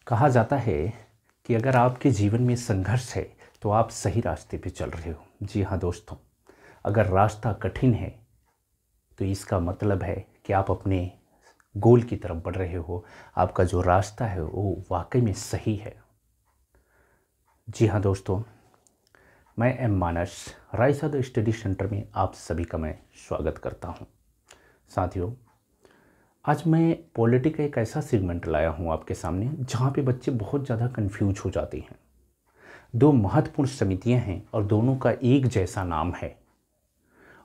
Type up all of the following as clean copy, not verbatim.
कहा जाता है कि अगर आपके जीवन में संघर्ष है तो आप सही रास्ते पे चल रहे हो। जी हाँ दोस्तों, अगर रास्ता कठिन है तो इसका मतलब है कि आप अपने गोल की तरफ बढ़ रहे हो। आपका जो रास्ता है वो वाकई में सही है। जी हाँ दोस्तों, मैं एम मानस रायसाद स्टडी सेंटर में आप सभी का मैं स्वागत करता हूँ। साथियों, आज मैं पॉलिटी का एक ऐसा सेगमेंट लाया हूँ आपके सामने जहाँ पे बच्चे बहुत ज़्यादा कंफ्यूज हो जाते हैं। दो महत्वपूर्ण समितियाँ हैं और दोनों का एक जैसा नाम है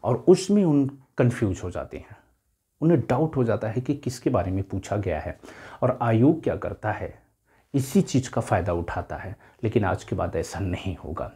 और उसमें उन कंफ्यूज हो जाते हैं। उन्हें डाउट हो जाता है कि किसके बारे में पूछा गया है और आयोग क्या करता है, इसी चीज़ का फ़ायदा उठाता है। लेकिन आज के बाद ऐसा नहीं होगा।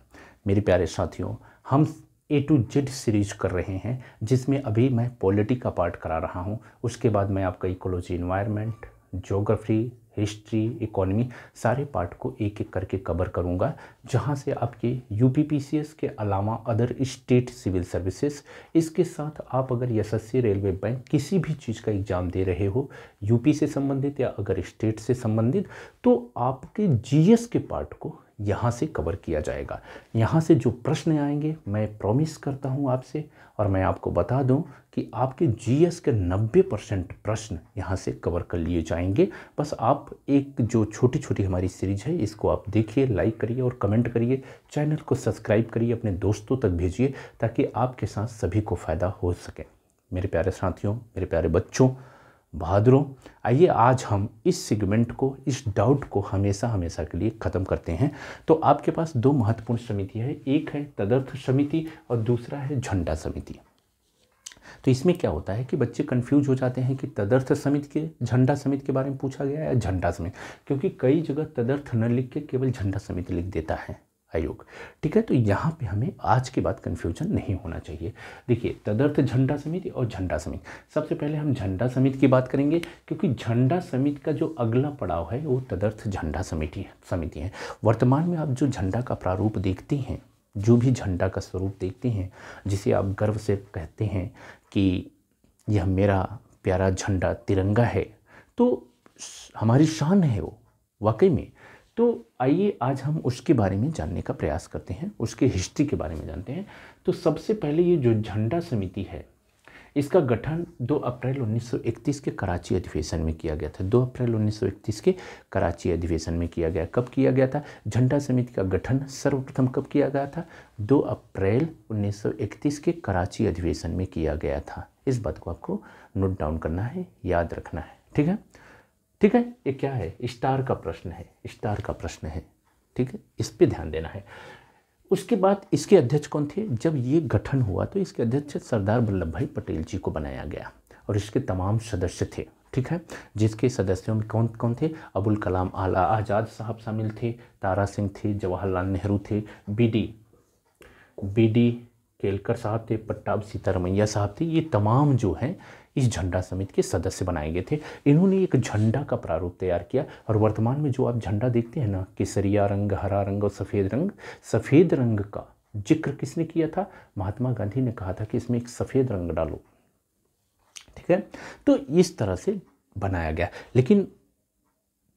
मेरे प्यारे साथियों, हम A to Z सीरीज कर रहे हैं जिसमें अभी मैं पॉलिटी का पार्ट करा रहा हूं। उसके बाद मैं आपका ecology, environment, geography, history, economy सारे पार्ट को एक एक करके कवर करूंगा, जहां से आपके यूपीपीसीएस के अलावा अदर स्टेट सिविल सर्विसेज, इसके साथ आप अगर एसएससी, रेलवे, बैंक किसी भी चीज़ का एग्ज़ाम दे रहे हो यूपी से संबंधित या अगर स्टेट से संबंधित, तो आपके जीएस के पार्ट को यहाँ से कवर किया जाएगा। यहाँ से जो प्रश्न आएंगे मैं प्रॉमिस करता हूँ आपसे, और मैं आपको बता दूँ कि आपके जीएस के 90% प्रश्न यहाँ से कवर कर लिए जाएंगे। बस आप एक जो छोटी छोटी हमारी सीरीज है इसको आप देखिए, लाइक करिए और कमेंट करिए, चैनल को सब्सक्राइब करिए, अपने दोस्तों तक भेजिए ताकि आपके साथ सभी को फ़ायदा हो सके। मेरे प्यारे साथियों, मेरे प्यारे बच्चों, बहादुरों, आइए आज हम इस सेगमेंट को, इस डाउट को हमेशा हमेशा के लिए ख़त्म करते हैं। तो आपके पास दो महत्वपूर्ण समिति है, एक है तदर्थ समिति और दूसरा है झंडा समिति। तो इसमें क्या होता है कि बच्चे कंफ्यूज हो जाते हैं कि तदर्थ समिति के, झंडा समिति के बारे में पूछा गया है या झंडा समिति, क्योंकि कई जगह तदर्थ न लिख के केवल झंडा समिति लिख देता है आयोग। ठीक है, तो यहाँ पे हमें आज के बाद कन्फ्यूजन नहीं होना चाहिए। देखिए, तदर्थ झंडा समिति और झंडा समिति, सबसे पहले हम झंडा समिति की बात करेंगे, क्योंकि झंडा समिति का जो अगला पड़ाव है वो तदर्थ झंडा समिति है। वर्तमान में आप जो झंडा का प्रारूप देखते हैं, जो भी झंडा का स्वरूप देखते हैं, जिसे आप गर्व से कहते हैं कि यह मेरा प्यारा झंडा तिरंगा है, तो हमारी शान है वो वाकई में। तो आइए आज हम उसके बारे में जानने का प्रयास करते हैं, उसके हिस्ट्री के बारे में जानते हैं। तो सबसे पहले ये जो झंडा समिति है, इसका गठन 2 अप्रैल 1931 के कराची अधिवेशन में किया गया था। 2 अप्रैल 1931 के कराची अधिवेशन में किया गया। कब किया गया था झंडा समिति का गठन? सर्वप्रथम कब किया गया था? 2 अप्रैल 1931 के कराची अधिवेशन में किया गया था। इस बात को आपको नोट डाउन करना है, याद रखना है। ठीक है, ठीक है। ये क्या है? स्टार का प्रश्न है, स्टार का प्रश्न है। ठीक है, इस पे ध्यान देना है। उसके बाद इसके अध्यक्ष कौन थे? जब ये गठन हुआ तो इसके अध्यक्ष सरदार वल्लभ भाई पटेल जी को बनाया गया और इसके तमाम सदस्य थे। ठीक है, जिसके सदस्यों में कौन कौन थे? अबुल कलाम आज़ाद साहब शामिल थे, तारा सिंह थे, जवाहरलाल नेहरू थे, बी डी केलकर साहब थे, पट्टाभ सीतारमैया साहब थे। ये तमाम जो हैं इस झंडा समिति के सदस्य बनाए गए थे। इन्होंने एक झंडा का प्रारूप तैयार किया और वर्तमान में जो आप झंडा देखते हैं ना, केसरिया रंग, हरा रंग और सफ़ेद रंग का जिक्र किसने किया था? महात्मा गांधी ने कहा था कि इसमें एक सफ़ेद रंग डालो। ठीक है, तो इस तरह से बनाया गया। लेकिन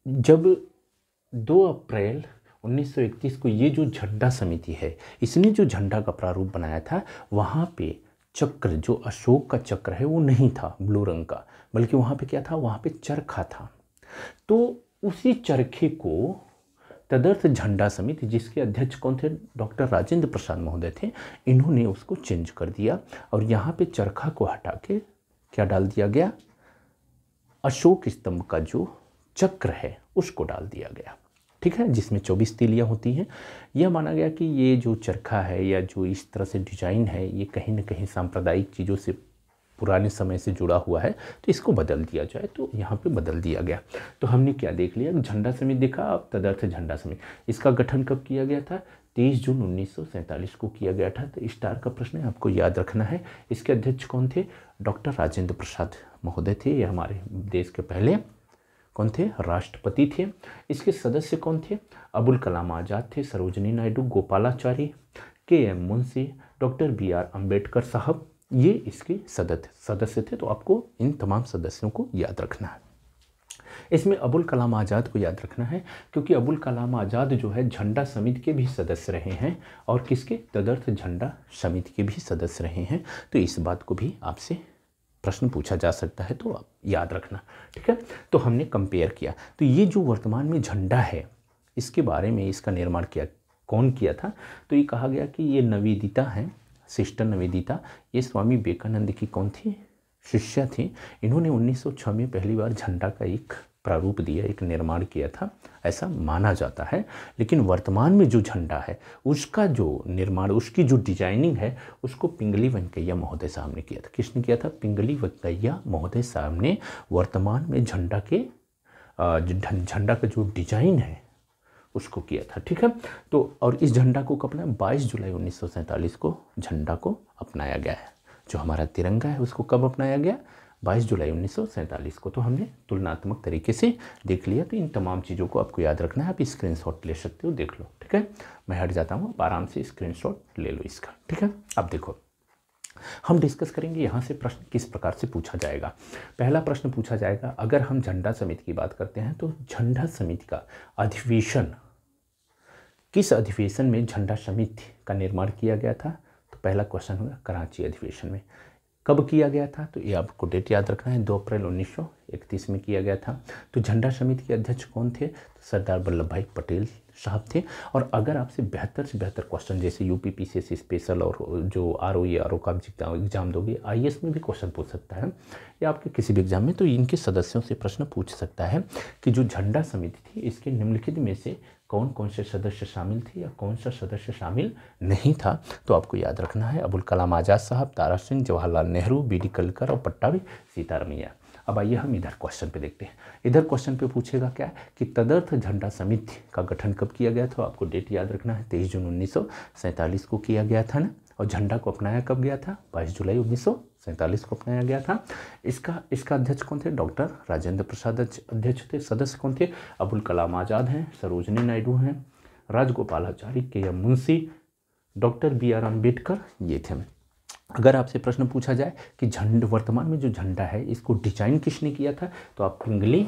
जब 2 अप्रैल 1931 को ये जो झंडा समिति है, इसने जो झंडा का प्रारूप बनाया था, वहाँ पे चक्र, जो अशोक का चक्र है वो नहीं था ब्लू रंग का, बल्कि वहाँ पे क्या था? वहाँ पे चरखा था। तो उसी चरखे को तदर्थ झंडा समिति, जिसके अध्यक्ष कौन थे? डॉक्टर राजेंद्र प्रसाद महोदय थे, इन्होंने उसको चेंज कर दिया और यहाँ पे चरखा को हटा के क्या डाल दिया गया? अशोक स्तंभ का जो चक्र है उसको डाल दिया गया। ठीक है, जिसमें 24 तीलियाँ होती हैं। यह माना गया कि ये जो चरखा है या जो इस तरह से डिजाइन है, ये कहीं ना कहीं सांप्रदायिक चीज़ों से, पुराने समय से जुड़ा हुआ है, तो इसको बदल दिया जाए। तो यहाँ पे बदल दिया गया। तो हमने क्या देख लिया? झंडा समिति देखा, अब तदर्थ झंडा समिति। इसका गठन कब किया गया था? 23 जून 1947 को किया गया था। तो स्टार का प्रश्न है, आपको याद रखना है। इसके अध्यक्ष कौन थे? डॉक्टर राजेंद्र प्रसाद महोदय थे। ये हमारे देश के पहले कौन थे? राष्ट्रपति थे। इसके सदस्य कौन थे? अबुल कलाम आज़ाद थे, Sarojini Naidu, Gopalachari, KM. Munshi, doctor B.R. Ambedkar साहब, ये इसके सदस्य थे। तो आपको इन तमाम सदस्यों को याद रखना है। इसमें अबुल कलाम आज़ाद को याद रखना है, क्योंकि अबुल कलाम आज़ाद जो है झंडा समिति के भी सदस्य रहे हैं और किसके, तदर्थ झंडा समिति के भी सदस्य रहे हैं। तो इस बात को भी आपसे प्रश्न पूछा जा सकता है, तो आप याद रखना, ठीक है। तो हमने कंपेयर किया, तो ये जो वर्तमान में झंडा है इसके बारे में इसका निर्माण कौन किया था, तो ये कहा गया कि ये निवेदिता है, सिस्टर निवेदिता। ये स्वामी विवेकानंद की कौन थी, शिष्या थी। इन्होंने 1906 में पहली बार झंडा का एक प्रारूप दिया, एक निर्माण किया था, ऐसा माना जाता है। लेकिन वर्तमान में जो झंडा है उसका जो निर्माण, उसकी जो डिजाइनिंग है, उसको पिंगली वेंकैया महोदय साहब ने किया था। किसने किया था, पिंगली वेंकैया महोदय साहब ने वर्तमान में झंडा का जो डिजाइन है उसको किया था, ठीक है। तो और इस झंडा को कब अपनाया, 22 जुलाई 1947 को झंडा को अपनाया गया है। जो हमारा तिरंगा है उसको कब अपनाया गया, 22 जुलाई 1947 को। तो हमने तुलनात्मक तरीके से देख लिया। तो इन तमाम चीज़ों को आपको याद रखना है। आप स्क्रीनशॉट ले सकते हो, देख लो, ठीक है। मैं हट जाता हूँ, आप आराम से स्क्रीनशॉट ले लो इसका, ठीक है। अब देखो, हम डिस्कस करेंगे यहाँ से प्रश्न किस प्रकार से पूछा जाएगा। पहला प्रश्न पूछा जाएगा, अगर हम झंडा समिति की बात करते हैं तो झंडा समिति का अधिवेशन, किस अधिवेशन में झंडा समिति का निर्माण किया गया था। तो पहला क्वेश्चन होगा कराची अधिवेशन में। कब किया गया था, तो ये आपको डेट याद रखना है, 2 अप्रैल 1931 में किया गया था। तो झंडा समिति के अध्यक्ष कौन थे, तो सरदार वल्लभ भाई पटेल साहब थे। और अगर आपसे बेहतर से बेहतर क्वेश्चन जैसे यूपीपीसीएससी स्पेशल और जो आरओई का एग्जाम दोगे, आईएएस में भी क्वेश्चन पूछ सकता है या आपके किसी भी एग्जाम में, तो इनके सदस्यों से प्रश्न पूछ सकता है कि जो झंडा समिति थी इसके निम्नलिखित में से कौन कौन से सदस्य शामिल थे या कौन सा सदस्य शामिल नहीं था। तो आपको याद रखना है, अबुल कलाम आज़ाद साहब, तारा सिंह, जवाहरलाल नेहरू, बीडी कलकर और पट्टाभी सीतारमैया। अब आइए हम इधर क्वेश्चन पे देखते हैं। इधर क्वेश्चन पे पूछेगा क्या कि तदर्थ झंडा समिति का गठन कब किया गया था। आपको डेट याद रखना है, 23 जून 1947 को किया गया था ना। और झंडा को अपनाया कब गया था, 22 जुलाई 1947 को अपनाया गया था। इसका अध्यक्ष कौन थे, डॉक्टर राजेंद्र प्रसाद अध्यक्ष थे। सदस्य कौन थे, अबुल कलाम आज़ाद हैं, सरोजनी नायडू हैं, Rajagopalachari, K M. Munshi, doctor B R. Ambedkar, ये थे। अगर आपसे प्रश्न पूछा जाए कि वर्तमान में जो झंडा है इसको डिजाइन किसने किया था, तो आप पिंगली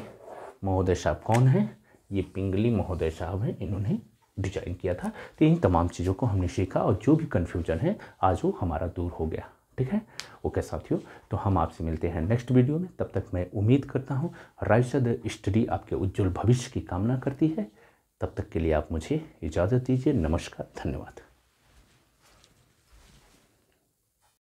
महोदय साहब कौन हैं, ये पिंगली महोदय साहब हैं, इन्होंने डिजाइन किया था। तो इन तमाम चीज़ों को हमने सीखा और जो भी कन्फ्यूजन है आज वो हमारा दूर हो गया, ठीक है। ओके साथियों, तो हम आपसे मिलते हैं नेक्स्ट वीडियो में। तब तक मैं उम्मीद करता हूँ राइशद स्टडी आपके उज्जवल भविष्य की कामना करती है। तब तक के लिए आप मुझे इजाज़त दीजिए। नमस्कार, धन्यवाद।